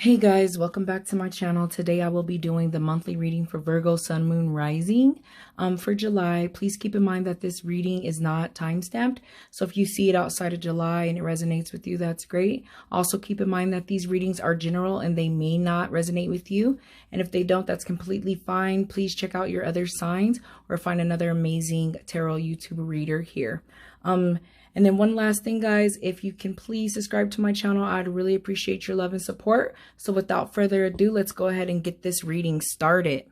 Hey guys, welcome back to my channel. Today I will be doing the monthly reading for Virgo Sun Moon Rising for July. Please keep in mind that this reading is not time-stamped. So if you see it outside of July and it resonates with you, that's great. Also keep in mind that these readings are general and they may not resonate with you. And if they don't, that's completely fine. Please check out your other signs or find another amazing tarot YouTube reader here. And then one last thing, guys, if you can please subscribe to my channel, I'd really appreciate your love and support. So without further ado, let's go ahead and get this reading started.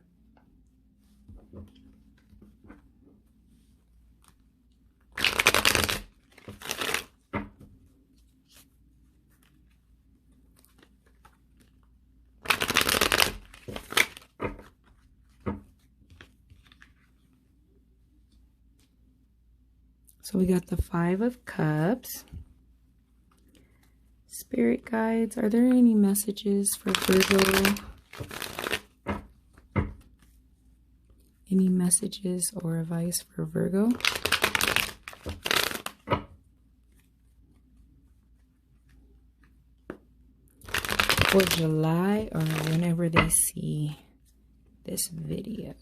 So we got the Five of Cups. Spirit guides, are there any messages for Virgo? Any messages or advice for Virgo? For July or whenever they see this video.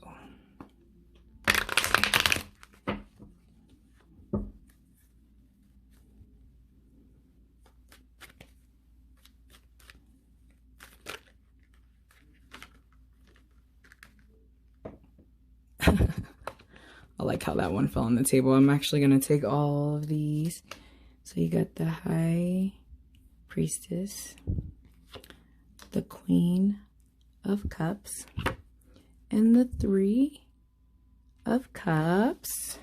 I like how that one fell on the table. I'm actually going to take all of these. So you got the High Priestess, the Queen of Cups, and the Three of Cups.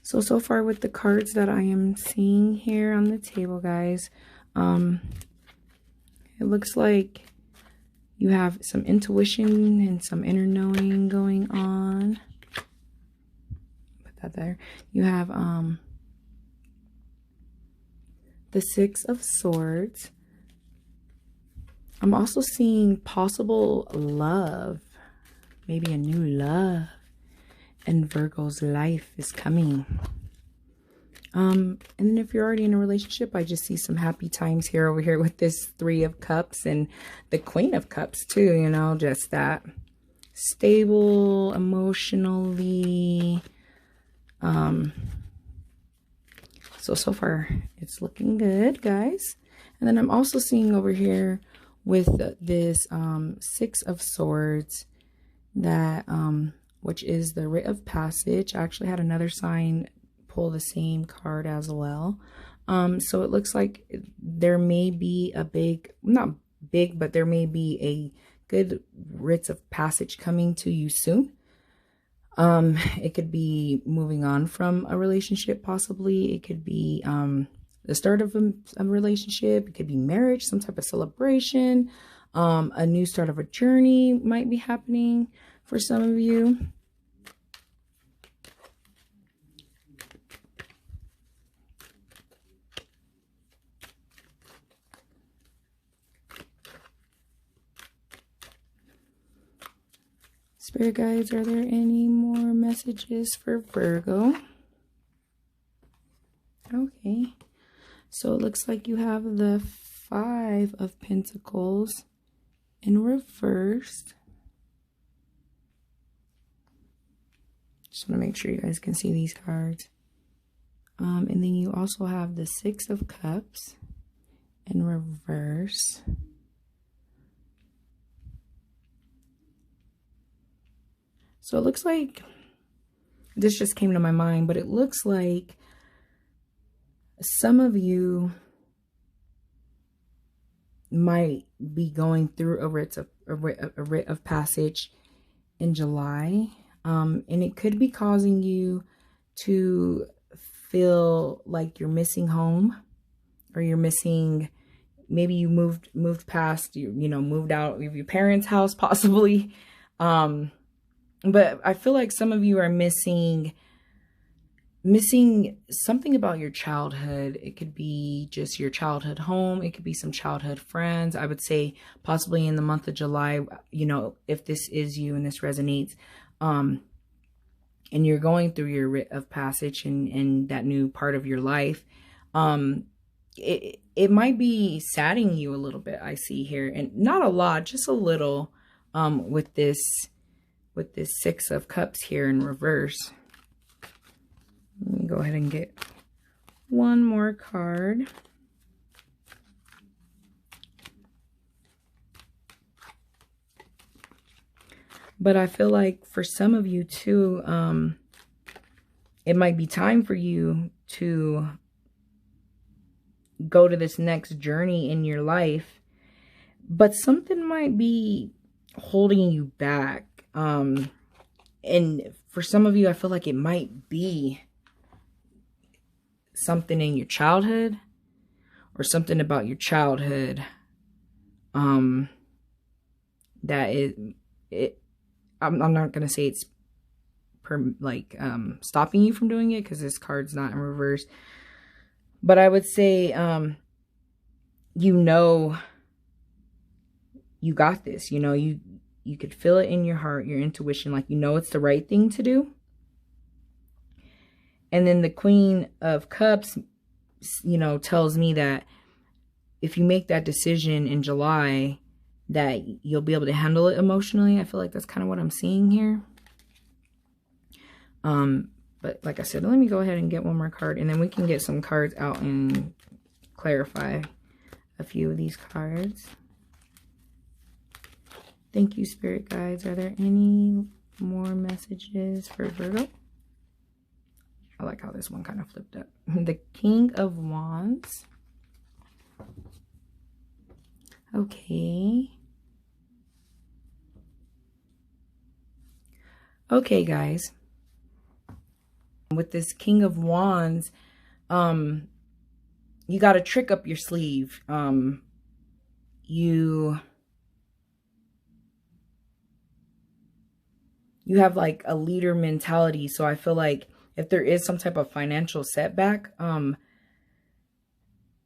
So far with the cards that I am seeing here on the table, guys, it looks like you have some intuition and some inner knowing going on. Put that there. You have the Six of Swords. I'm also seeing possible love. Maybe a new love in Virgo's life is coming. And if you're already in a relationship, I just see some happy times here over here with this Three of Cups and the Queen of Cups too, you know, just that stable emotionally. So far it's looking good, guys. And then I'm also seeing over here with this Six of Swords that which is the Writ of Passage. I actually had another sign pull the same card as well. So it looks like there may be a not big, but there may be a good writs of passage coming to you soon. It could be moving on from a relationship, possibly. It could be the start of a relationship. It could be marriage, some type of celebration. A new start of a journey might be happening for some of you. Spirit guides, are there any more messages for Virgo? Okay. So it looks like you have the Five of Pentacles in reverse. Just want to make sure you guys can see these cards. And then you also have the Six of Cups in reverse. So it looks like, this just came to my mind, but it looks like some of you might be going through a writ of passage in July. And it could be causing you to feel like you're missing home, or you're missing, maybe you moved past, you know, moved out of your parents' house possibly. But I feel like some of you are missing something about your childhood. It could be just your childhood home. It could be some childhood friends. I would say possibly in the month of July, you know, if this is you and this resonates, and you're going through your writ of passage and that new part of your life, it might be saddening you a little bit, I see here, and not a lot, just a little, with this Six of Cups here in reverse. Let me go ahead and get one more card. But I feel like for some of you too, it might be time for you to go to this next journey in your life, but something might be holding you back. And for some of you, I feel like it might be something in your childhood or something about your childhood that I'm not going to say it's stopping you from doing it, because this card's not in reverse. But I would say, you got this. You could feel it in your heart, your intuition, like it's the right thing to do. And then the Queen of Cups, tells me that if you make that decision in July, that you'll be able to handle it emotionally. I feel like that's kind of what I'm seeing here. But like I said, let me go ahead and get one more card, and then we can get some cards out and clarify a few of these cards. Thank you, Spirit Guides. Are there any more messages for Virgo? I like how this one kind of flipped up. The King of Wands. Okay. Okay, guys. With this King of Wands, you got a trick up your sleeve. You have like a leader mentality. So I feel like if there is some type of financial setback,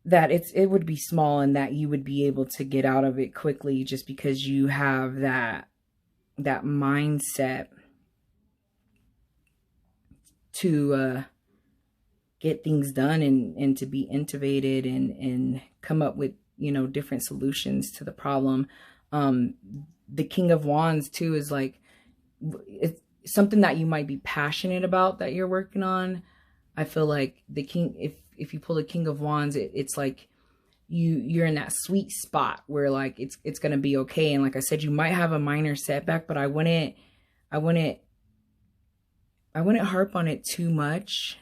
that it would be small, and that you would be able to get out of it quickly, just because you have that mindset to get things done, and to be innovative and come up with, different solutions to the problem. The King of Wands too is like, it's something that you might be passionate about that you're working on. I feel like the King, if you pull the King of Wands, it's like you're in that sweet spot where like it's gonna be okay. And like I said, you might have a minor setback, but I wouldn't harp on it too much.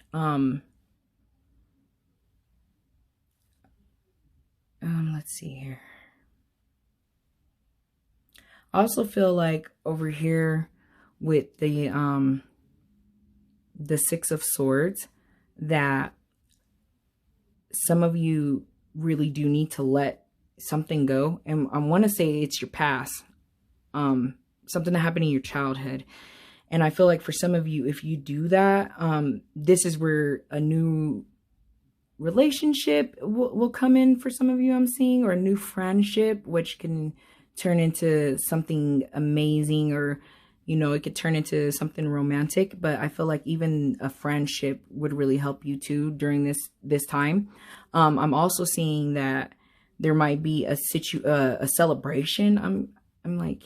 Let's see here. I also feel like over here with the Six of Swords, that some of you really do need to let something go. And I want to say it's your past, something that happened in your childhood. And I feel like for some of you, if you do that, this is where a new relationship will come in for some of you, I'm seeing, or a new friendship, which can turn into something amazing, or, it could turn into something romantic. But I feel like even a friendship would really help you too during this time. I'm also seeing that there might be a celebration. I'm like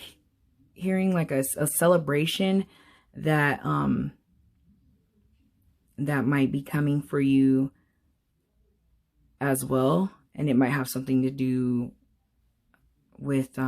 hearing like a celebration that that might be coming for you as well, and it might have something to do with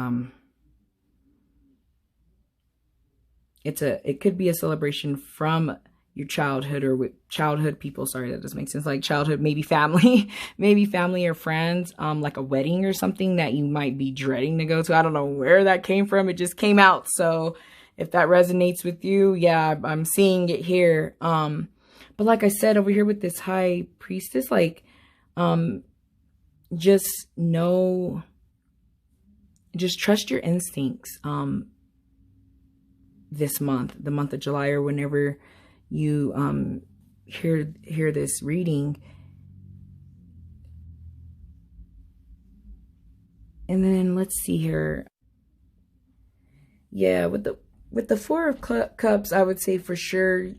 it could be a celebration from your childhood, or with childhood people. Sorry, that doesn't make sense. Like childhood, maybe family, maybe family or friends, like a wedding or something that you might be dreading to go to. I don't know where that came from. It just came out. So if that resonates with you, yeah, I'm seeing it here. But like I said, over here with this High Priestess, like, just trust your instincts, this month, the month of July, or whenever you, hear this reading. And then let's see here. Yeah, with the Four of Cups, I would say for sure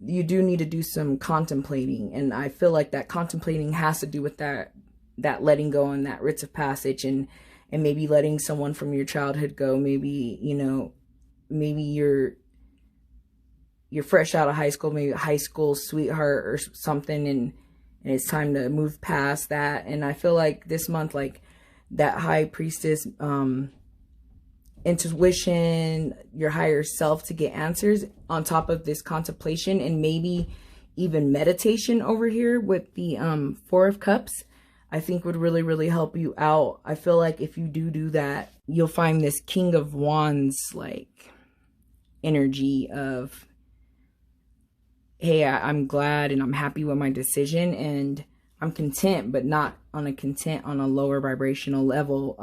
you do need to do some contemplating, and I feel like that contemplating has to do with that letting go and that rites of passage, and maybe letting someone from your childhood go. Maybe, you know, maybe you're fresh out of high school, maybe a high school sweetheart or something, and it's time to move past that. And I feel like this month, like that high priestess, intuition, your higher self to get answers on top of this contemplation and maybe even meditation over here with the Four of Cups, I think would really, really help you out. I feel like if you do that, you'll find this King of Wands like energy of, hey, I'm glad and I'm happy with my decision and I'm content, but not on a lower vibrational level,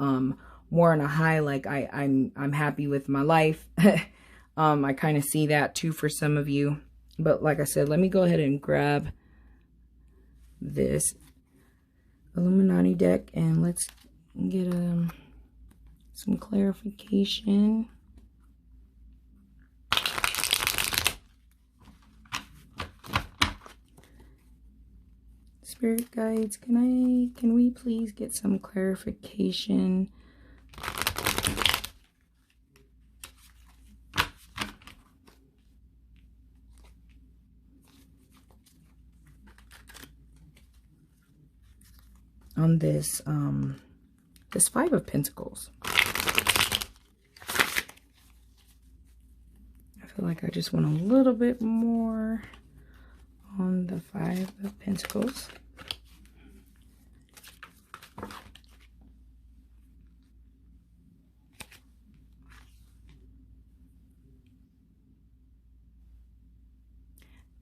more on a high, like I'm happy with my life. I kind of see that too for some of you. But like I said, let me go ahead and grab this Illuminati deck and let's get some clarification. Spirit guides, can we please get some clarification on this this Five of Pentacles? I feel like I just want a little bit more on the Five of Pentacles.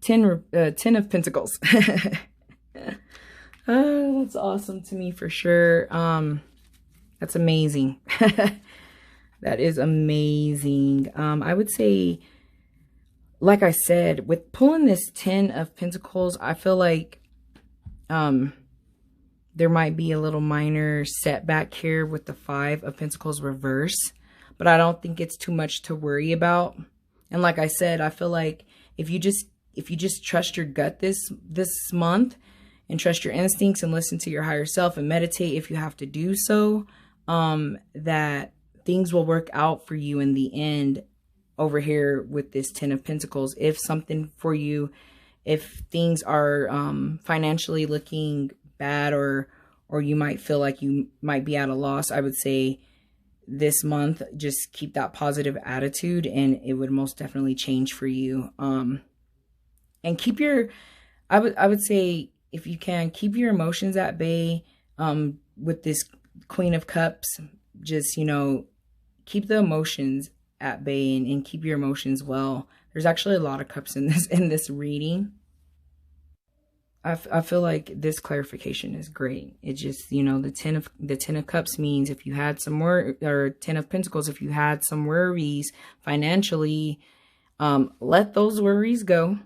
Ten of Pentacles. Oh, that's awesome to me for sure. That's amazing. That is amazing. I would say, like I said, with pulling this 10 of Pentacles, I feel like there might be a little minor setback here with the Five of Pentacles reverse, but I don't think it's too much to worry about. And like I said, I feel like if you just trust your gut this month and trust your instincts and listen to your higher self and meditate if you have to do so, that things will work out for you in the end over here with this 10 of Pentacles. If something for you, if things are financially looking bad, or you might feel like you might be at a loss, I would say this month just keep that positive attitude and it would most definitely change for you. And keep your, I would say, if you can, keep your emotions at bay with this Queen of Cups. Just, you know, keep the emotions at bay and keep your emotions well. There's actually a lot of cups in this reading. I feel like this clarification is great. It just, you know, the 10 of Cups means if you had some or 10 of Pentacles, if you had some worries financially, let those worries go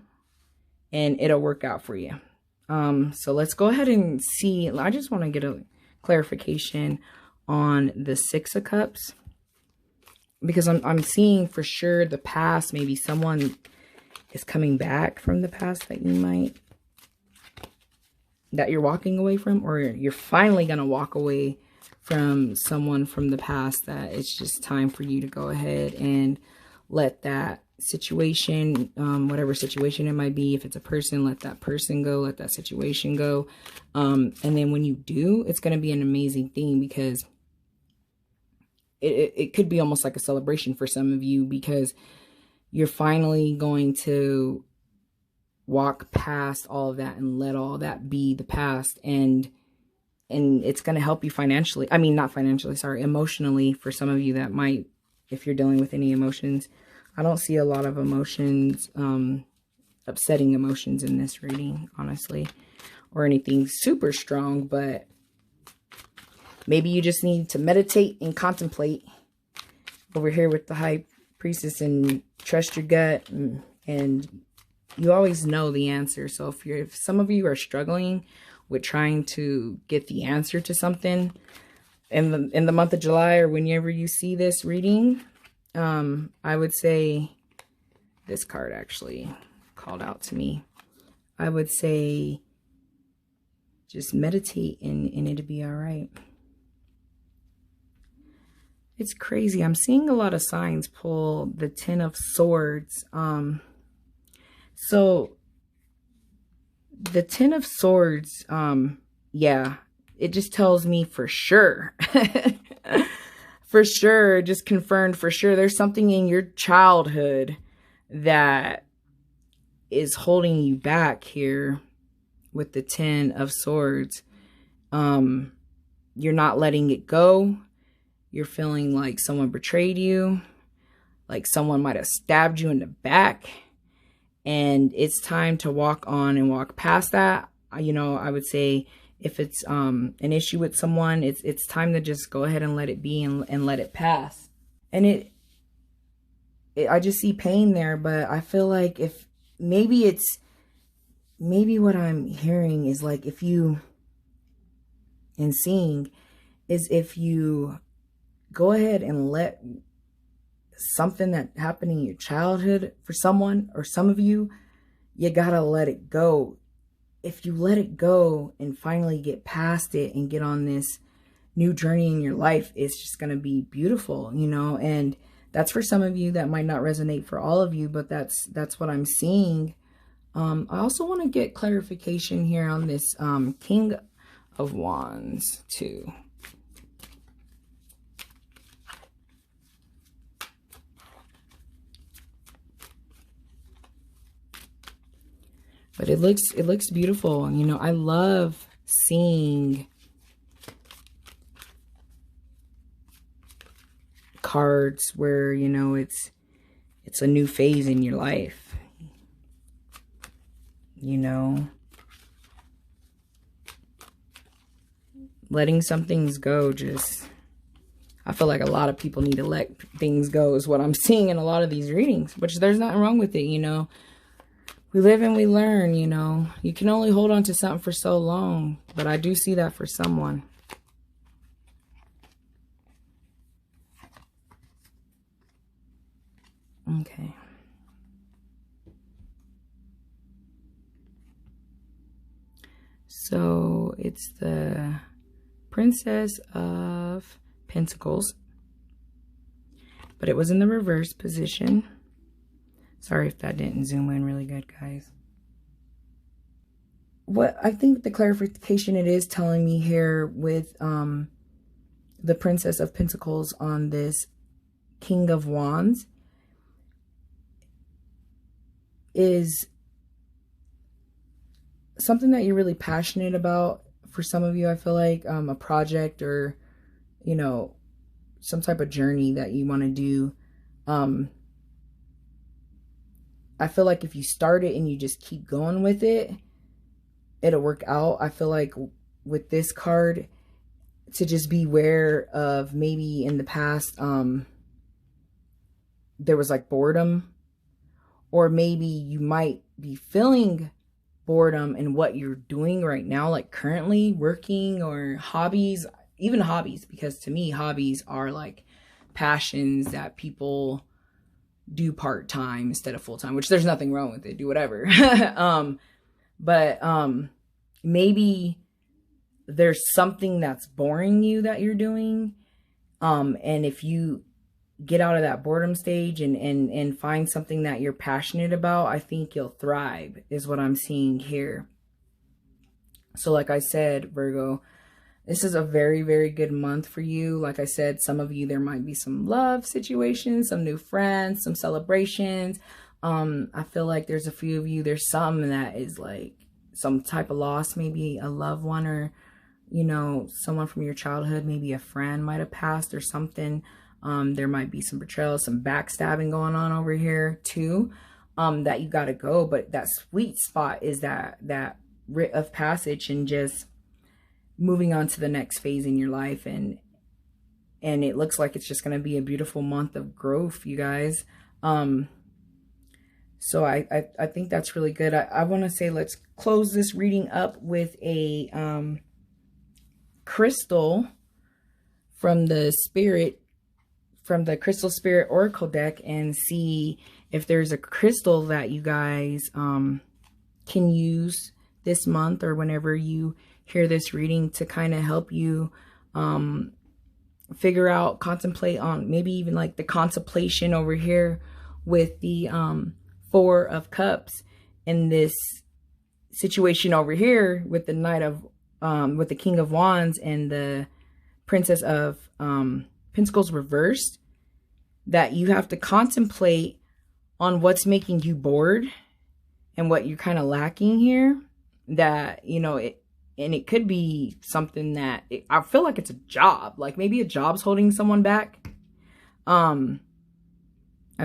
and it'll work out for you. So let's go ahead and see. I just want to get a clarification on the Six of Cups, because I'm seeing for sure the past. Maybe someone is coming back from the past that you're walking away from, or you're finally going to walk away from someone from the past that it's just time for you to go ahead and let that situation, whatever situation it might be, if it's a person, let that person go, let that situation go. And then when you do, it's going to be an amazing thing, because it could be almost like a celebration for some of you, because you're finally going to walk past all of that and let all that be the past, and it's going to help you financially. I mean, not financially, sorry, emotionally, for some of you that might, if you're dealing with any emotions. I don't see a lot of emotions, upsetting emotions in this reading, honestly, or anything super strong, but maybe you just need to meditate and contemplate over here with the High Priestess and trust your gut, and you always know the answer. So if some of you are struggling with trying to get the answer to something in the month of July, or whenever you see this reading, I would say this card actually called out to me. I would say just meditate and it'll be all right. It's crazy. I'm seeing a lot of signs pull the Ten of Swords. So the Ten of Swords, yeah, it just tells me for sure. For sure, just confirmed for sure. There's something in your childhood that is holding you back here with the Ten of Swords. You're not letting it go. You're feeling like someone betrayed you, like someone might have stabbed you in the back, and it's time to walk on and walk past that. You know, I would say if it's an issue with someone, it's time to just go ahead and let it be and let it pass. And I just see pain there, but I feel like if maybe what I'm hearing is like if you go ahead and let something that happened in your childhood for someone or some of you, you gotta let it go. If you let it go and finally get past it and get on this new journey in your life, it's just gonna be beautiful, you know. And that's for some of you. That might not resonate for all of you, but that's what I'm seeing. I also want to get clarification here on this King of Wands too. But it looks beautiful. You know, I love seeing cards where, you know, it's a new phase in your life. You know, letting some things go. Just, I feel like a lot of people need to let things go is what I'm seeing in a lot of these readings, which there's nothing wrong with it, you know. We live and we learn, you know. You can only hold on to something for so long, but I do see that for someone. Okay. So it's the Princess of Pentacles, but it was in the reverse position. Sorry if that didn't zoom in really good, guys. What I think the clarification it is telling me here with the Princess of Pentacles on this King of Wands is something that you're really passionate about. For some of you, I feel like a project or, you know, some type of journey that you want to do. I feel like if you start it and you just keep going with it, it'll work out. I feel like with this card, to just be aware of maybe in the past, there was like boredom, or maybe you might be feeling boredom in what you're doing right now, like currently working or hobbies, even hobbies, because to me, hobbies are like passions that people do part-time instead of full-time, which there's nothing wrong with it. Do whatever. But maybe there's something that's boring you that you're doing. And if you get out of that boredom stage and find something that you're passionate about, I think you'll thrive, is what I'm seeing here. So like I said, Virgo, this is a very, very good month for you. Like I said, some of you, there might be some love situations, some new friends, some celebrations. I feel like there's a few of you, there's some that is like some type of loss, maybe a loved one, or, you know, someone from your childhood, maybe a friend might have passed or something. There might be some betrayal, some backstabbing going on over here too, that you got to go. But that sweet spot is that rite of passage and just moving on to the next phase in your life. And it looks like it's just going to be a beautiful month of growth, you guys. So I think that's really good. I want to say, let's close this reading up with a crystal from the Crystal Spirit Oracle deck and see if there's a crystal that you guys can use this month or whenever you hear this reading to kind of help you figure out, contemplate on, maybe even like the contemplation over here with the Four of Cups in this situation over here with the Knight of with the King of Wands and the Princess of Pentacles reversed, that you have to contemplate on what's making you bored and what you're kind of lacking here. That, you know, it could be something that I feel like it's a job, like maybe a job's holding someone back. I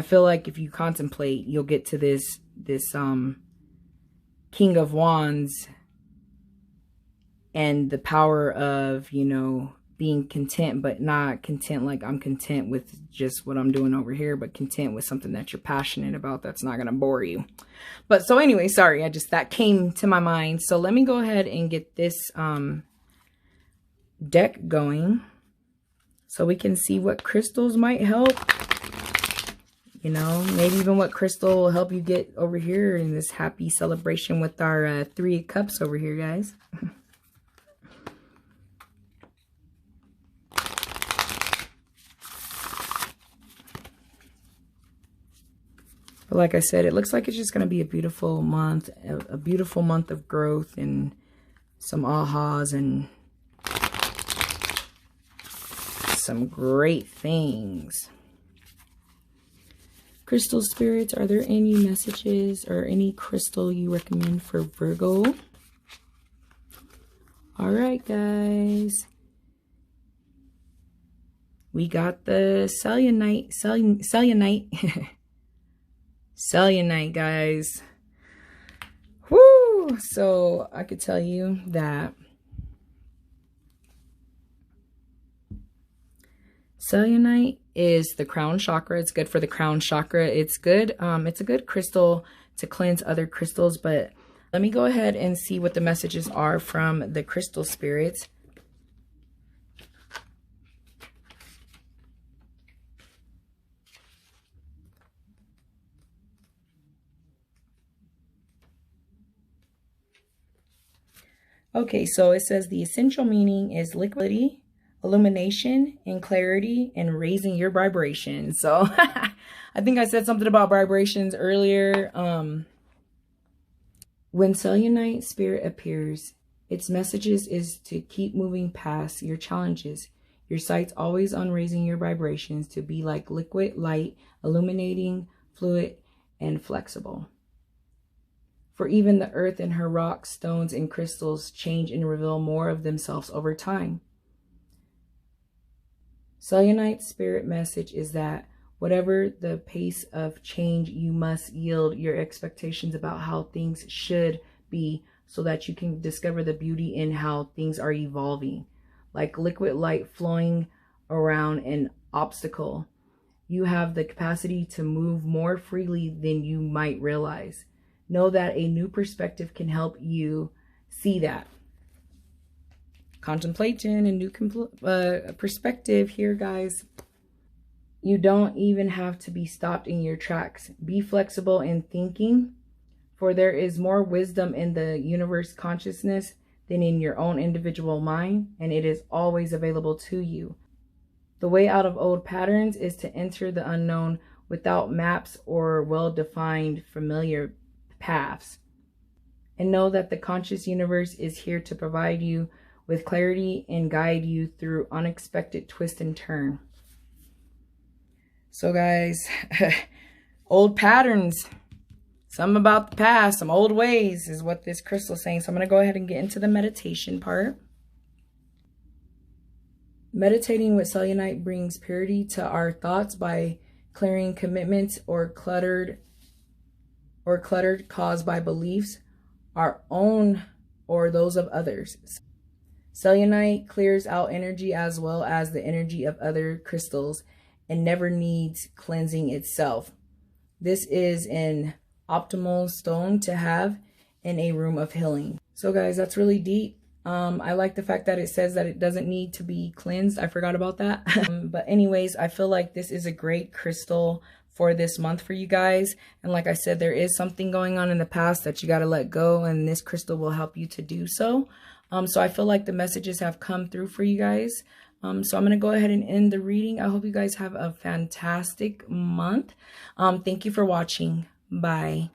feel like if you contemplate, you'll get to this King of Wands and the power of, you know, being content, but not content like I'm content with just what I'm doing over here, but content with something that you're passionate about that's not going to bore you. But so anyway, sorry, that came to my mind. So let me go ahead and get this deck going so we can see what crystals might help. You know, maybe even what crystal will help you get over here in this happy celebration with our Three of Cups over here, guys. But like I said, it looks like it's just going to be a beautiful month, a beautiful month of growth and some ahas and some great things. Crystal spirits, are there any messages or any crystal you recommend for Virgo? All right, guys. We got the selenite. Selenite, guys. Woo! So I could tell you that selenite is the crown chakra. It's good for the crown chakra. It's good. It's a good crystal to cleanse other crystals. But let me go ahead and see what the messages are from the crystal spirits. Okay, so it says the essential meaning is liquidity, illumination, and clarity, and raising your vibration. So I think I said something about vibrations earlier. When selenite spirit appears, its messages is to keep moving past your challenges. Your sight's always on raising your vibrations to be like liquid light, illuminating, fluid, and flexible. For even the earth and her rocks, stones, and crystals change and reveal more of themselves over time. Selenite's spirit message is that whatever the pace of change, you must yield your expectations about how things should be so that you can discover the beauty in how things are evolving. Like liquid light flowing around an obstacle, you have the capacity to move more freely than you might realize. Know that a new perspective can help you see that. Contemplation and new perspective here, guys. You don't even have to be stopped in your tracks. Be flexible in thinking, for there is more wisdom in the universe consciousness than in your own individual mind, and it is always available to you. The way out of old patterns is to enter the unknown without maps or well-defined familiar paths. And know that the conscious universe is here to provide you with clarity and guide you through unexpected twist and turn. So guys, old patterns, something about the past, some old ways is what this crystal is saying. So I'm going to go ahead and get into the meditation part. Meditating with selenite brings purity to our thoughts by clearing commitments or cluttered caused by beliefs, our own or those of others. Selenite clears out energy as well as the energy of other crystals and never needs cleansing itself. This is an optimal stone to have in a room of healing. So guys, that's really deep. I like the fact that it says that it doesn't need to be cleansed. I forgot about that. But anyways, I feel like this is a great crystal for this month for you guys. And like I said, there is something going on in the past that you got to let go, and this crystal will help you to do so. So I feel like the messages have come through for you guys. So I'm going to go ahead and end the reading. I hope you guys have a fantastic month. Thank you for watching. Bye.